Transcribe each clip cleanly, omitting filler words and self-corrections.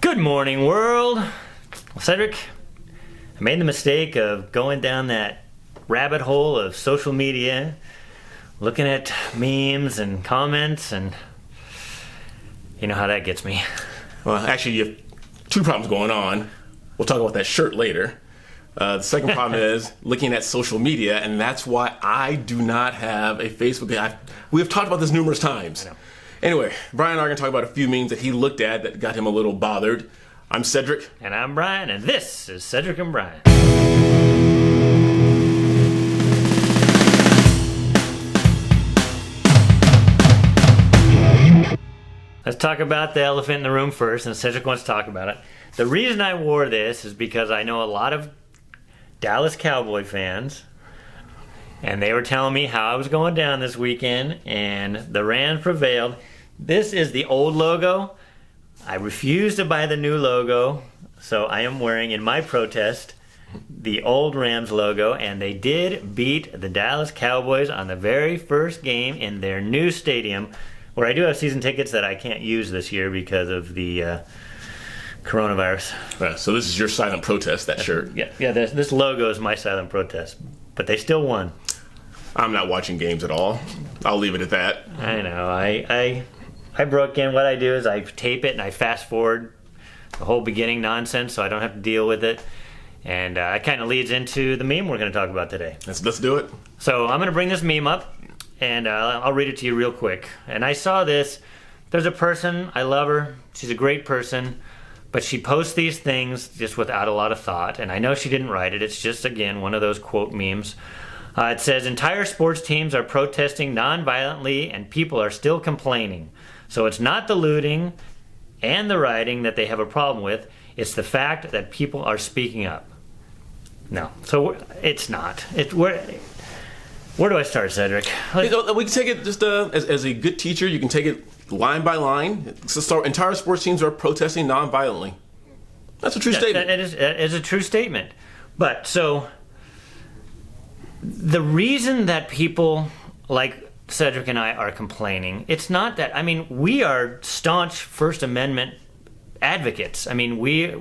Good morning, world. Well, Cedric, I made the mistake of going down that rabbit hole of social media, looking at memes and comments, and you know how that gets me. Well, actually, you have two problems going on. We'll talk about that shirt later. The second problem is looking at social media, and that's why I do not have a Facebook. We have talked about this numerous times. I know. Anyway, Brian and I are going to talk about a few memes that he looked at that got him a little bothered. I'm Cedric. And I'm Brian, and this is Cedric and Brian. Let's talk about the elephant in the room first, and Cedric wants to talk about it. The reason I wore this is because I know a lot of Dallas Cowboy fans, and they were telling me how I was going down this weekend, and the Rams prevailed. This is the old logo. I refuse to buy the new logo, so I am wearing, in my protest, the old Rams logo, and they did beat the Dallas Cowboys on the very first game in their new stadium, where I do have season tickets that I can't use this year because of the coronavirus. So this is your silent protest, that shirt. Yeah. This logo is my silent protest, but they still won. I'm not watching games at all. I'll leave it at that. I know. I broke in. What I do is I tape it and I fast forward the whole beginning nonsense, so I don't have to deal with it. And it kind of leads into the meme we're going to talk about today. Let's do it. So I'm going to bring this meme up, and I'll read it to you real quick. And I saw this. There's a person. I love her. She's a great person. But she posts these things just without a lot of thought. And I know she didn't write it. It's just, again, one of those quote memes. It says, entire sports teams are protesting non-violently and people are still complaining. So it's not the looting and the rioting that they have a problem with. It's the fact that people are speaking up. No. So it's not. Where do I start, Cedric? We can take it just as a good teacher. You can take it line by line. So entire sports teams are protesting non-violently. That's a true statement. It is a true statement. But so the reason that people like Cedric and I are complaining, it's not that, I mean, we are staunch First Amendment advocates. I mean, we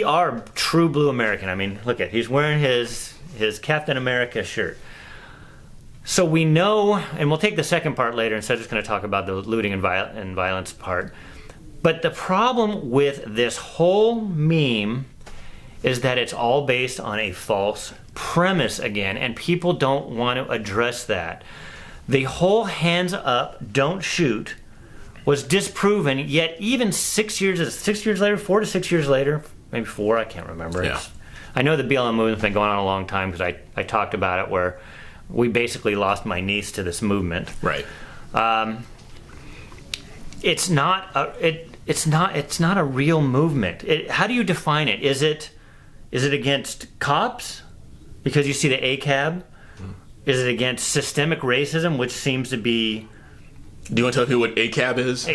are true blue American. I mean, look at, he's wearing his Captain America shirt. So we know, and we'll take the second part later, and Cedric's going to talk about the looting and violence part. But the problem with this whole meme is that it's all based on a false premise again, and people don't want to address that. The whole hands up, don't shoot was disproven, yet even 6 years later, 4 to 6 years later, maybe 4, I can't remember. Yeah. I know the BLM movement's been going on a long time because I talked about it, where we basically lost my niece to this movement. Right. It's not a real movement. How do you define it? Is it against cops because you see the ACAB? Is it against systemic racism, which seems to be? Do you want to tell people what ACAB is?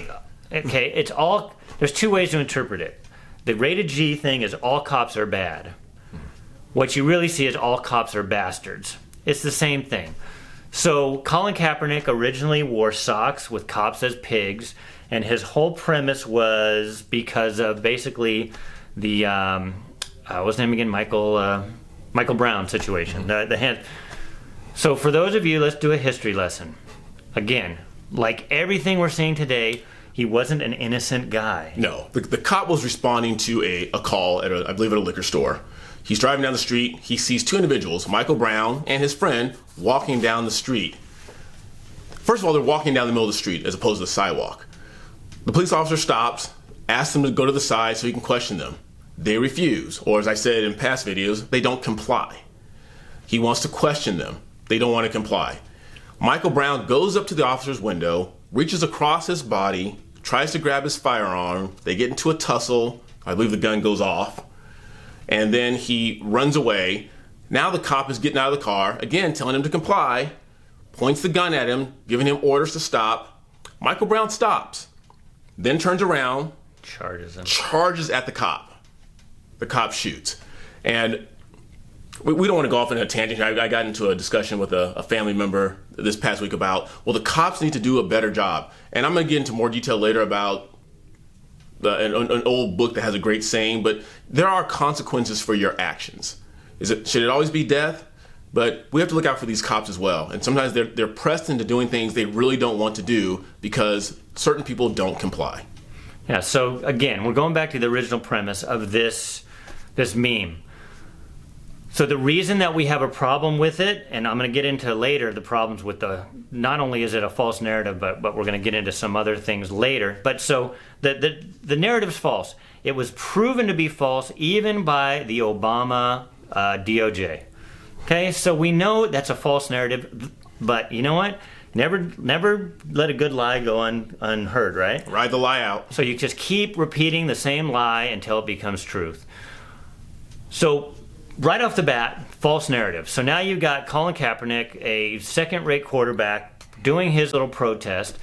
Okay, it's all. There's two ways to interpret it. The rated G thing is all cops are bad. What you really see is all cops are bastards. It's the same thing. So Colin Kaepernick originally wore socks with cops as pigs, and his whole premise was because of basically the what's his name again? Michael Brown situation. The hand. So for those of you, let's do a history lesson. Again, like everything we're seeing today, he wasn't an innocent guy. No, the cop was responding to a call at I believe at a liquor store. He's driving down the street. He sees two individuals, Michael Brown and his friend, walking down the street. First of all, they're walking down the middle of the street as opposed to the sidewalk. The police officer stops, asks them to go to the side so he can question them. They refuse, or as I said in past videos, they don't comply. He wants to question them. They don't want to comply. Michael Brown goes up to the officer's window, reaches across his body, tries to grab his firearm. They get into a tussle. I believe the gun goes off. And then he runs away. Now the cop is getting out of the car, again telling him to comply, points the gun at him, giving him orders to stop. Michael Brown stops, then turns around, charges at the cop. The cop shoots. And we don't want to go off in a tangent here. I got into a discussion with a family member this past week about, well, the cops need to do a better job. And I'm going to get into more detail later about an old book that has a great saying, but there are consequences for your actions. Should it always be death? But we have to look out for these cops as well. And sometimes they're pressed into doing things they really don't want to do because certain people don't comply. Yeah, so again, we're going back to the original premise of this meme. So the reason that we have a problem with it, and I'm going to get into later the problems with not only is it a false narrative, but we're going to get into some other things later. But so the narrative's false. It was proven to be false even by the Obama DOJ. Okay, so we know that's a false narrative, but you know what? Never let a good lie go unheard, right? Ride the lie out. So you just keep repeating the same lie until it becomes truth. So right off the bat, false narrative. So now you've got Colin Kaepernick, a second-rate quarterback, doing his little protest.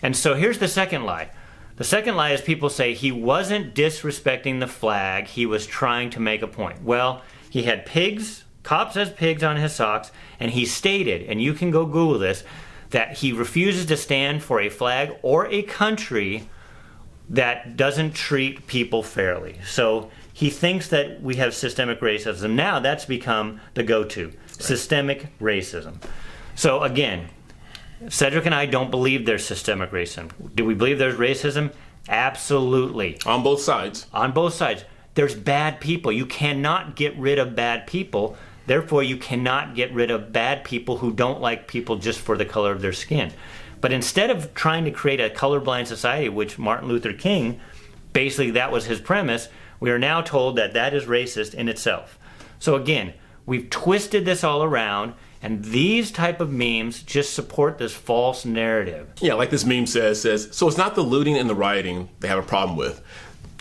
And so here's the second lie. The second lie is people say he wasn't disrespecting the flag, he was trying to make a point. Well, he had pigs, cops as pigs on his socks, and he stated, and you can go Google this, that he refuses to stand for a flag or a country that doesn't treat people fairly. So he thinks that we have systemic racism. Now that's become the go-to, right. Systemic racism. So again, Cedric and I don't believe there's systemic racism. Do we believe there's racism? Absolutely. On both sides. On both sides. There's bad people. You cannot get rid of bad people. Therefore, you cannot get rid of bad people who don't like people just for the color of their skin. But instead of trying to create a colorblind society, which Martin Luther King, basically that was his premise, we are now told that that is racist in itself. So again, we've twisted this all around, and these type of memes just support this false narrative. Yeah, like this meme says, so it's not the looting and the rioting they have a problem with.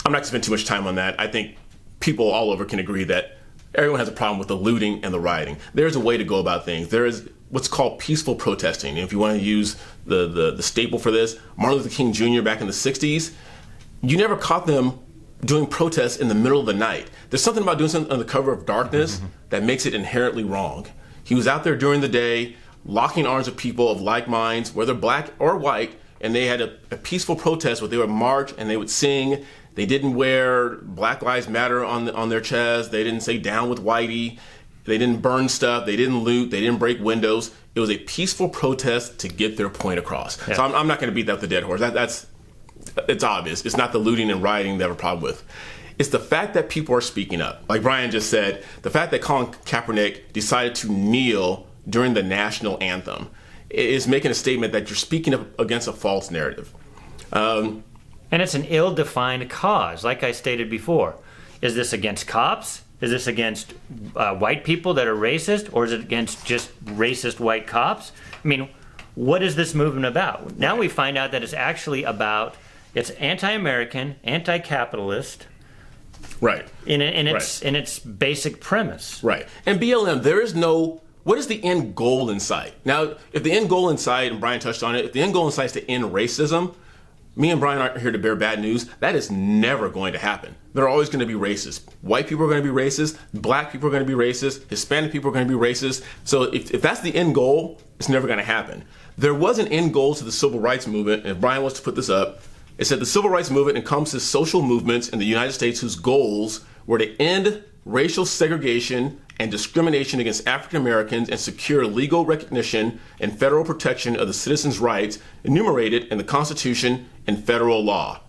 I'm not going to spend too much time on that. I think people all over can agree that everyone has a problem with the looting and the rioting. There's a way to go about things. There is what's called peaceful protesting. And if you want to use the staple for this, Martin Luther King Jr. back in the 60s, you never caught them doing protests in the middle of the night. There's something about doing something on the cover of darkness that makes it inherently wrong. He was out there during the day, locking arms with people of like minds, whether black or white, and they had a peaceful protest where they would march and they would sing. They didn't wear Black Lives Matter on their chest. They didn't say down with whitey. They didn't burn stuff. They didn't loot. They didn't break windows. It was a peaceful protest to get their point across. Yeah. So I'm not going to beat that with the dead horse. It's obvious. It's not the looting and rioting they have a problem with. It's the fact that people are speaking up. Like Brian just said, the fact that Colin Kaepernick decided to kneel during the national anthem is making a statement that you're speaking up against a false narrative. And it's an ill-defined cause, like I stated before. Is this against cops? Is this against white people that are racist? Or is it against just racist white cops? I mean, what is this movement about? Now we find out that it's actually about, it's anti-American, anti-capitalist. Right. In its basic premise. Right. And BLM, there is no, what is the end goal in sight? Now, if the end goal in sight, and Brian touched on it, if the end goal in sight is to end racism, me and Brian aren't here to bear bad news. That is never going to happen. There are always going to be racist. White people are going to be racist. Black people are going to be racist. Hispanic people are going to be racist. So if that's the end goal, it's never going to happen. There was an end goal to the civil rights movement, and if Brian wants to put this up, it said the civil rights movement encompasses social movements in the United States whose goals were to end racial segregation and discrimination against African Americans and secure legal recognition and federal protection of the citizens' rights enumerated in the Constitution and federal law.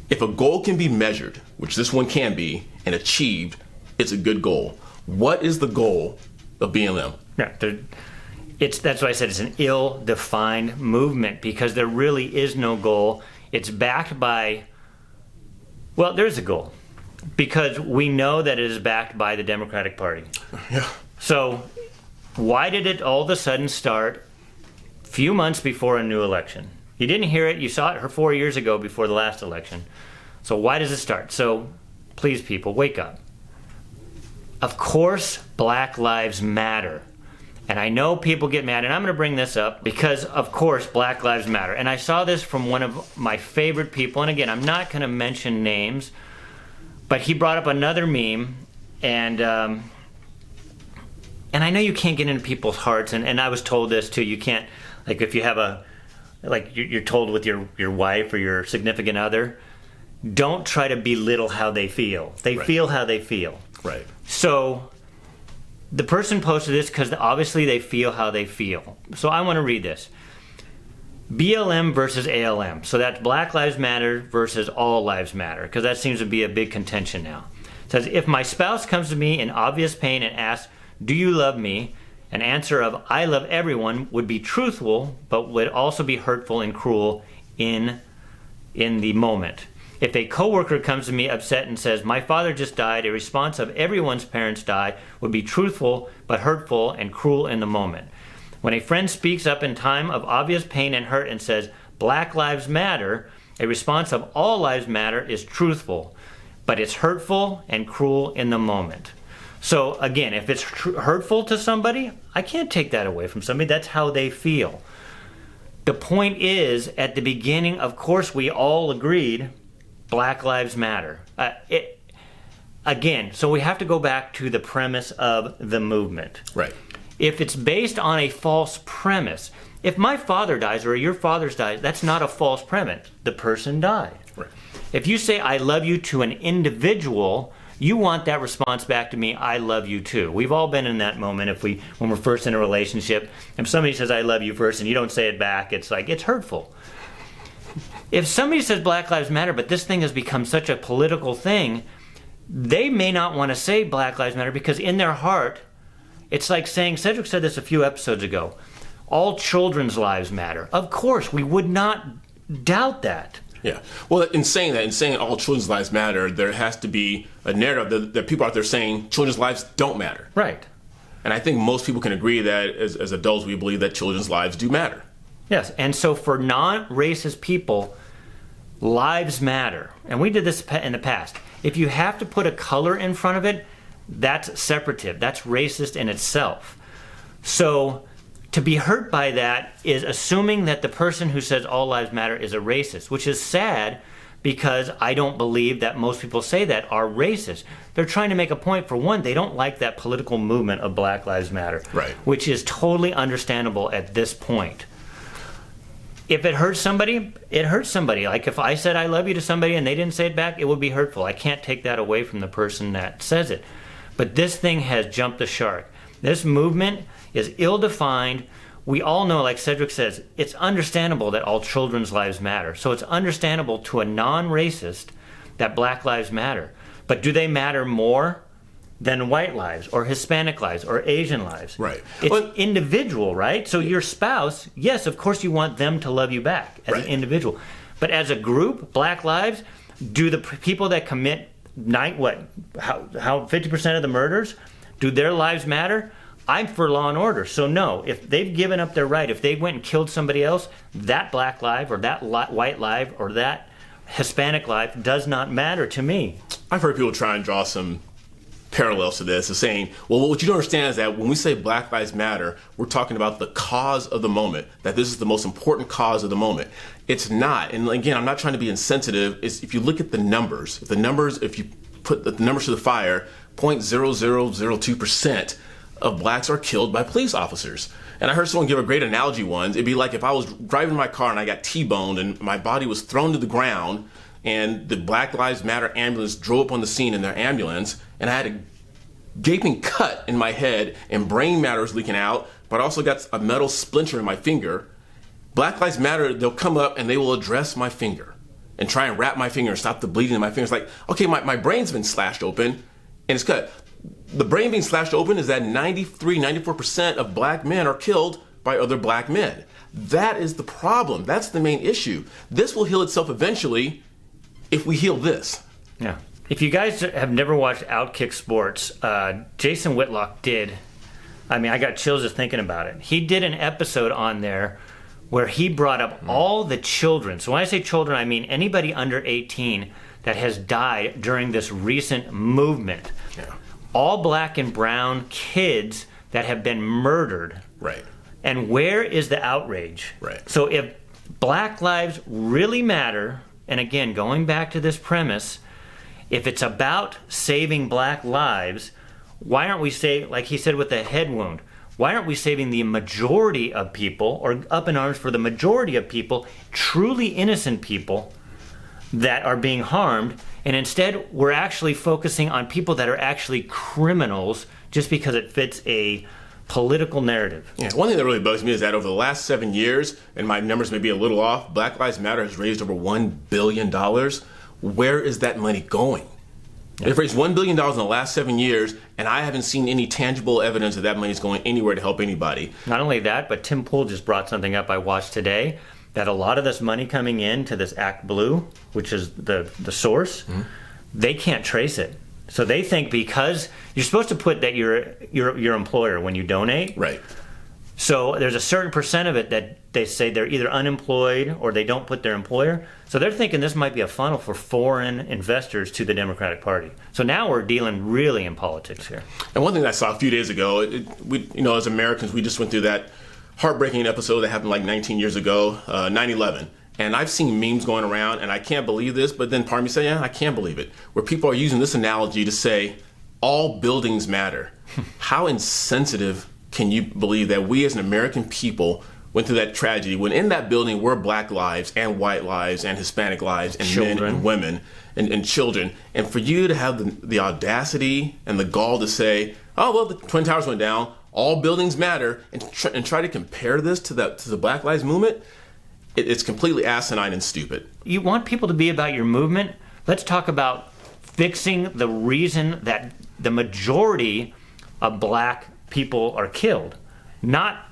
If a goal can be measured, which this one can be, and achieved, it's a good goal. What is the goal of BLM? Yeah, that's why I said it's an ill-defined movement, because there really is no goal. It's backed by, well, there's a goal, because we know that it is backed by the Democratic Party. Yeah. So why did it all of a sudden start a few months before a new election? You didn't hear it. You saw it 4 years ago before the last election. So why does it start? So please, people, wake up. Of course, Black Lives Matter. And I know people get mad, and I'm going to bring this up because, of course, Black Lives Matter. And I saw this from one of my favorite people. And again, I'm not going to mention names, but he brought up another meme, and I know you can't get into people's hearts, and I was told this too. You can't, like, if you have you're told with your wife or your significant other, don't try to belittle how they feel. They feel how they feel. Right. So the person posted this because obviously they feel how they feel. So I want to read this. BLM versus ALM. So that's Black Lives Matter versus All Lives Matter, because that seems to be a big contention now. It says, if my spouse comes to me in obvious pain and asks, do you love me? An answer of, I love everyone would be truthful, but would also be hurtful and cruel in the moment. If a coworker comes to me upset and says, my father just died, a response of everyone's parents died would be truthful, but hurtful and cruel in the moment. When a friend speaks up in time of obvious pain and hurt and says, Black Lives Matter, a response of all lives matter is truthful, but it's hurtful and cruel in the moment. So again, if it's hurtful to somebody, I can't take that away from somebody. That's how they feel. The point is, at the beginning, of course, we all agreed Black Lives Matter. Again, so we have to go back to the premise of the movement. Right. If it's based on a false premise, if my father dies or your father's dies, that's not a false premise. The person died. Right. If you say, I love you to an individual, you want that response back to me, I love you too. We've all been in that moment when we're first in a relationship. If somebody says, I love you first, and you don't say it back, it's like, it's hurtful. If somebody says Black Lives Matter, but this thing has become such a political thing, they may not want to say Black Lives Matter because in their heart, it's like saying, Cedric said this a few episodes ago, all children's lives matter. Of course, we would not doubt that. Yeah. Well, in saying all children's lives matter, there has to be a narrative that people out there saying children's lives don't matter. Right. And I think most people can agree that as adults, we believe that children's lives do matter. Yes. And so for non-racist people, lives matter. And we did this in the past. If you have to put a color in front of it, that's separative. That's racist in itself. So to be hurt by that is assuming that the person who says all lives matter is a racist, which is sad because I don't believe that most people say that are racist. They're trying to make a point. For one, they don't like that political movement of Black Lives Matter, right, which is totally understandable at this point. If it hurts somebody, it hurts somebody. Like if I said I love you to somebody and they didn't say it back, it would be hurtful. I can't take that away from the person that says it. But this thing has jumped the shark. This movement is ill-defined. We all know, like Cedric says, it's understandable that all children's lives matter. So it's understandable to a non-racist that Black lives matter. But do they matter more than white lives or Hispanic lives or Asian lives? Right. It's individual, right? So your spouse, yes, of course you want them to love you back as an individual. But as a group, Black lives, do the people that commit how 50% of the murders, do their lives matter? I'm for law and order, so no. If they've given up their right, if they went and killed somebody else, that Black life or that white life or that Hispanic life does not matter to me. I've heard people try and draw some parallels to this, of saying, well, what you don't understand is that when we say Black Lives Matter, we're talking about the cause of the moment, that this is the most important cause of the moment. It's not. And again, I'm not trying to be insensitive. If you look at the numbers, if you put the numbers to the fire, 0.0002% of blacks are killed by police officers. And I heard someone give a great analogy once. It'd be like if I was driving my car and I got T-boned and my body was thrown to the ground and the Black Lives Matter ambulance drove up on the scene in their ambulance, and I had a gaping cut in my head and brain matter is leaking out, but I also got a metal splinter in my finger. Black Lives Matter, they'll come up and they will address my finger and try and wrap my finger and stop the bleeding in my finger. It's like, okay, my brain's been slashed open and it's cut. The brain being slashed open is that 94% of black men are killed by other black men. That is the problem. That's the main issue. This will heal itself eventually if we heal this. Yeah. If you guys have never watched Outkick Sports, Jason Whitlock did. I mean, I got chills just thinking about it. He did an episode on there where he brought up all the children. So when I say children, I mean anybody under 18 that has died during this recent movement. Yeah. All black and brown kids that have been murdered. Right. And where is the outrage? Right. So if black lives really matter, and again, going back to this premise, if it's about saving black lives, why aren't we saving, like he said with the head wound, why aren't we saving the majority of people, or up in arms for the majority of people, truly innocent people, that are being harmed, and instead we're actually focusing on people that are actually criminals just because it fits a political narrative. Yeah, one thing that really bugs me is that over the last 7 years, and my numbers may be a little off, Black Lives Matter has raised over $1 billion. Where is that money going? They've raised $1 billion in the last 7 years, and I haven't seen any tangible evidence that that money is going anywhere to help anybody. Not only that, but Tim Pool just brought something up I watched today, that a lot of this money coming in to this Act Blue, which is the source, they can't trace it. So they think because you're supposed to put that your employer when you donate. Right. So there's a certain percent of it that they say they're either unemployed or they don't put their employer. So they're thinking this might be a funnel for foreign investors to the Democratic Party. So now we're dealing really in politics here. And one thing that I saw a few days ago, we, as Americans, we just went through that heartbreaking episode that happened like 19 years ago, 9/11. And I've seen memes going around, and I can't believe this, but then part of me say, yeah, I can believe it, where people are using this analogy to say all buildings matter. How insensitive can you believe that we as an American people went through that tragedy when in that building were black lives and white lives and Hispanic lives and children. Men and women and children, and for you to have the audacity and the gall to say, oh, well, the Twin Towers went down, all buildings matter, and try to compare this to the Black Lives Movement, it's completely asinine and stupid. You want people to be about your movement? Let's talk about fixing the reason that the majority of black people are killed, not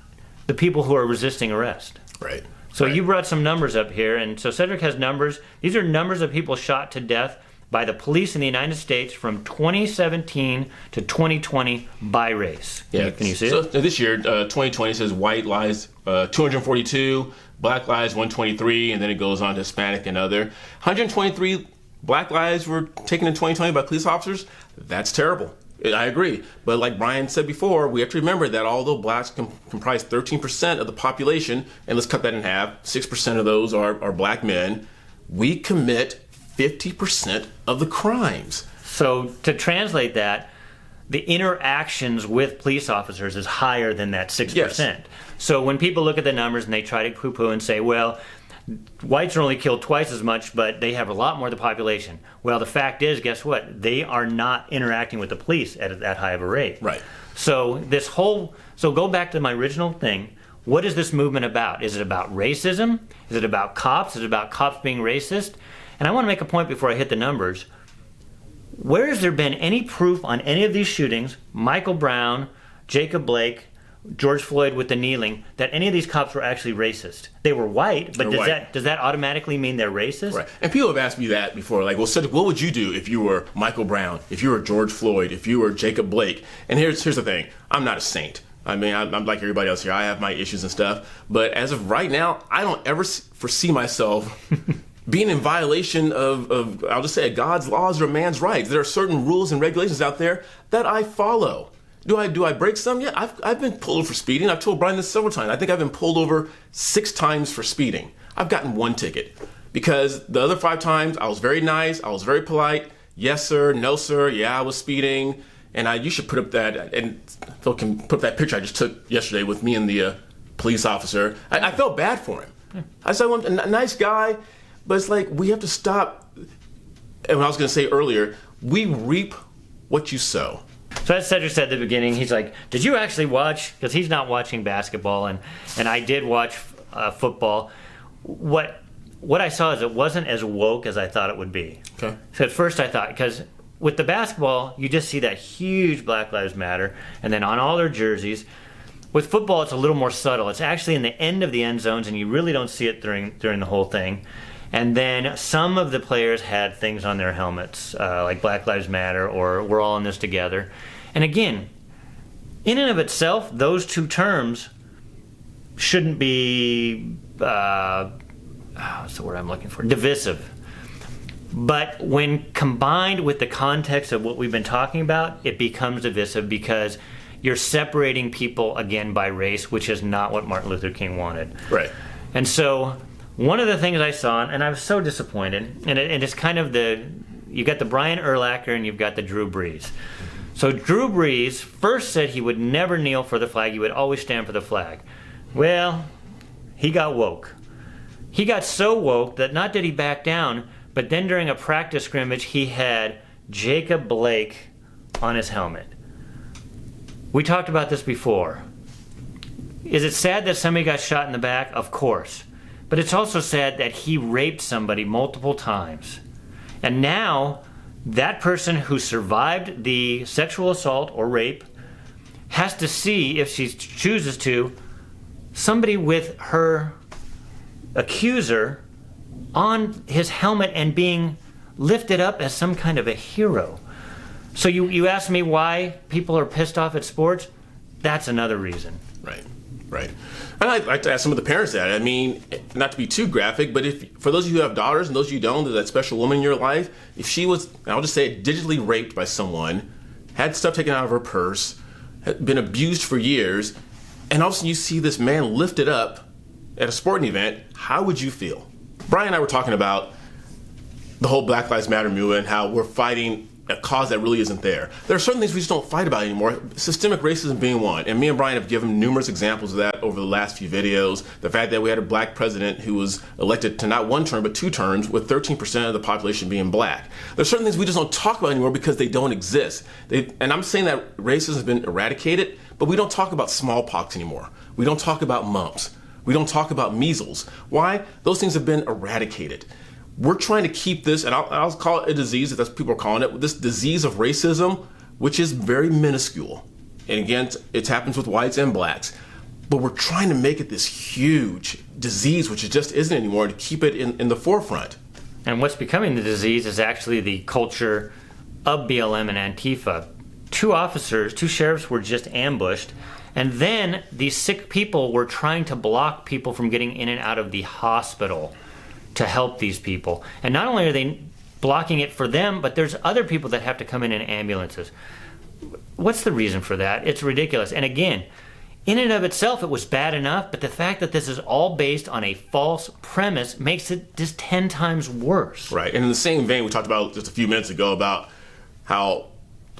the people who are resisting arrest. Right. So right. You brought some numbers up here, and so Cedric has numbers. These are numbers of people shot to death by the police in the United States from 2017 to 2020 by race. Yeah. Can you see so it? This year, 2020 says white lives 242, black lives 123, and then it goes on to Hispanic and other. 123 black lives were taken in 2020 by police officers. That's terrible. I agree. But like Brian said before, we have to remember that although blacks comprise 13% of the population, and let's cut that in half, 6% of those are black men, we commit 50% of the crimes. So to translate that, the interactions with police officers is higher than that 6%. Yes. So when people look at the numbers and they try to poo-poo and say, well, whites are only killed twice as much, but they have a lot more of the population. Well, the fact is, guess what? They are not interacting with the police at that high of a rate. Right. So go back to my original thing. What is this movement about? Is it about racism? Is it about cops? Is it about cops being racist? And I want to make a point before I hit the numbers. Where has there been any proof on any of these shootings, Michael Brown, Jacob Blake, George Floyd with the kneeling, that any of these cops were actually racist? They were white, but does that automatically mean they're racist? Right. And people have asked me that before, like, well, Cedric, what would you do if you were Michael Brown, if you were George Floyd, if you were Jacob Blake? And here's the thing. I'm not a saint. I mean, I'm like everybody else here. I have my issues and stuff. But as of right now, I don't ever foresee myself being in violation of, I'll just say, God's laws or man's rights. There are certain rules and regulations out there that I follow. Do I break some? Yeah, I've been pulled over for speeding. I've told Brian this several times. I think I've been pulled over 6 times for speeding. I've gotten 1 ticket because the other 5 times I was very nice. I was very polite. Yes, sir. No, sir. Yeah, I was speeding. And you should put up that, and Phil can put up that picture I just took yesterday with me and the police officer. I felt bad for him. I said, well, a nice guy, but it's like we have to stop. And what I was going to say earlier, we reap what you sow. So as Cedric said at the beginning, he's like, did you actually watch, because he's not watching basketball, and I did watch football. What I saw is it wasn't as woke as I thought it would be. Okay. So at first I thought, because with the basketball, you just see that huge Black Lives Matter, and then on all their jerseys. With football, it's a little more subtle. It's actually in the end of the end zones, and you really don't see it during the whole thing. And then some of the players had things on their helmets, like Black Lives Matter or We're All in This Together. And again, in and of itself, those 2 terms shouldn't be, what's the word I'm looking for? Divisive. But when combined with the context of what we've been talking about, it becomes divisive because you're separating people again by race, which is not what Martin Luther King wanted. Right. And so one of the things I saw, and I was so disappointed, and it's kind of you've got the Brian Urlacher and you've got the Drew Brees. So Drew Brees first said he would never kneel for the flag, he would always stand for the flag. Well, he got woke. He got so woke that not did he back down, but then during a practice scrimmage, he had Jacob Blake on his helmet. We talked about this before. Is it sad that somebody got shot in the back? Of course. But it's also sad that he raped somebody multiple times. And now, that person who survived the sexual assault or rape has to see, if she chooses to, somebody with her accuser on his helmet and being lifted up as some kind of a hero. So you ask me why people are pissed off at sports? That's another reason. Right. And I'd like to ask some of the parents that. I mean, not to be too graphic, but if for those of you who have daughters and those of you who don't, there's that special woman in your life, if she was, I'll just say it, digitally raped by someone, had stuff taken out of her purse, had been abused for years, and all of a sudden you see this man lifted up at a sporting event, how would you feel? Brian and I were talking about the whole Black Lives Matter movement, how we're fighting a cause that really isn't there. There are certain things we just don't fight about anymore, systemic racism being one. And me and Brian have given numerous examples of that over the last few videos. The fact that we had a black president who was elected to not one term, but 2 terms, with 13% of the population being black. There are certain things we just don't talk about anymore because they don't exist. And I'm saying that racism has been eradicated, but we don't talk about smallpox anymore. We don't talk about mumps. We don't talk about measles. Why? Those things have been eradicated. We're trying to keep this, and I'll call it a disease, if that's what people are calling it, this disease of racism, which is very minuscule. And again, it happens with whites and blacks. But we're trying to make it this huge disease, which it just isn't anymore, to keep it in the forefront. And what's becoming the disease is actually the culture of BLM and Antifa. 2 sheriffs were just ambushed, and then these sick people were trying to block people from getting in and out of the hospital to help these people. And not only are they blocking it for them, but there's other people that have to come in ambulances. What's the reason for that? It's ridiculous. And again, in and of itself, it was bad enough, but the fact that this is all based on a false premise makes it just 10 times worse. Right. And in the same vein, we talked about just a few minutes ago about how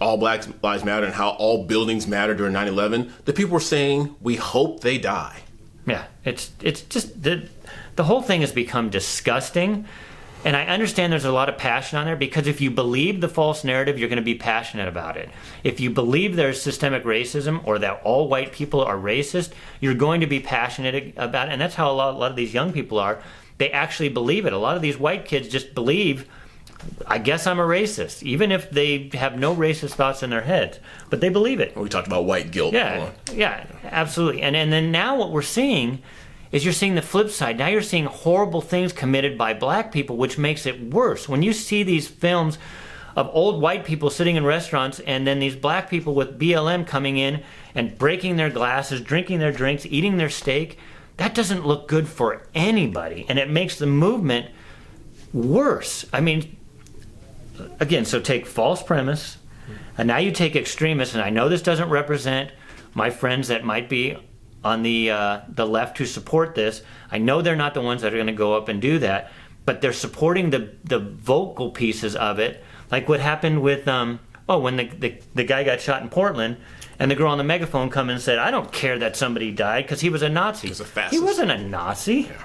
all Black Lives Matter and how all buildings matter during 9/11. The people were saying, we hope they die. Yeah, it's just the whole thing has become disgusting, and I understand there's a lot of passion on there, because if you believe the false narrative, you're going to be passionate about it. If you believe there's systemic racism or that all white people are racist, you're going to be passionate about it, and that's how a lot of these young people are. They actually believe it. A lot of these white kids just believe, I guess I'm a racist, even if they have no racist thoughts in their heads, but they believe it. We talked about white guilt. Yeah, absolutely. And then now what we're seeing is you're seeing the flip side. Now you're seeing horrible things committed by black people, which makes it worse. When you see these films of old white people sitting in restaurants and then these black people with BLM coming in and breaking their glasses, drinking their drinks, eating their steak, that doesn't look good for anybody, and it makes the movement worse. I mean, again, so take false premise, and now you take extremists, and I know this doesn't represent my friends that might be on the left who support this. I know they're not the ones that are going to go up and do that, but they're supporting the vocal pieces of it, like what happened with when the guy got shot in Portland, and the girl on the megaphone come and said, I don't care that somebody died because he was a Nazi. He wasn't a Nazi. Yeah.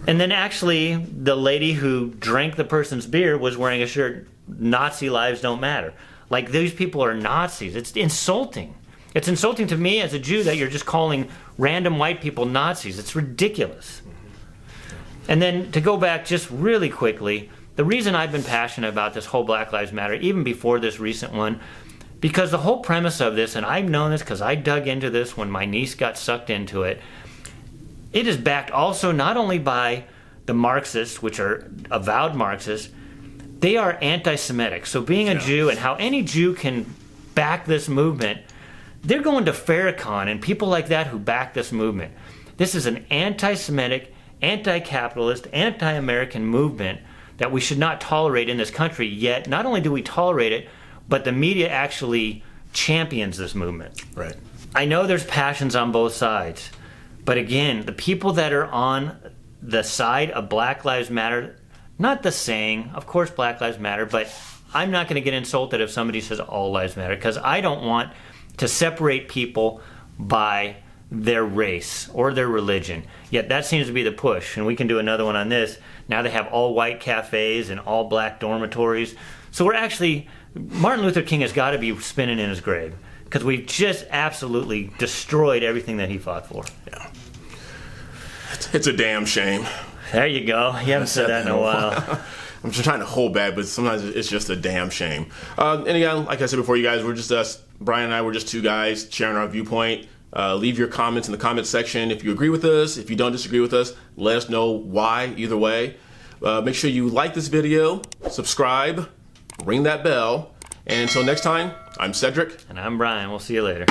And then actually, the lady who drank the person's beer was wearing a shirt, Nazi lives don't matter. Like, these people are Nazis. It's insulting. It's insulting to me as a Jew that you're just calling random white people Nazis. It's ridiculous. And then to go back just really quickly, the reason I've been passionate about this whole Black Lives Matter, even before this recent one, because the whole premise of this, and I've known this because I dug into this when my niece got sucked into it, it is backed also not only by the Marxists, which are avowed Marxists, they are anti-Semitic. So being a Jew, and how any Jew can back this movement, they're going to Farrakhan and people like that who back this movement. This is an anti-Semitic, anti-capitalist, anti-American movement that we should not tolerate in this country. Yet, not only do we tolerate it, but the media actually champions this movement. Right. I know there's passions on both sides, but again, the people that are on the side of Black Lives Matter, not the saying, of course Black Lives Matter, but I'm not going to get insulted if somebody says all lives matter, because I don't want to separate people by their race or their religion. Yet that seems to be the push, and we can do another one on this. Now they have all white cafes and all black dormitories. So we're actually, Martin Luther King has got to be spinning in his grave, because we've just absolutely destroyed everything that he fought for. Yeah. It's a damn shame. There you go. You haven't said that in a while. I'm just trying to hold back, but sometimes it's just a damn shame. And again, like I said before, you guys, we're just us. Brian and I were just two guys sharing our viewpoint. Leave your comments in the comment section. If you agree with us, if you don't disagree with us, let us know why, either way. Make sure you like this video, subscribe, ring that bell. And until next time, I'm Cedric. And I'm Brian. We'll see you later.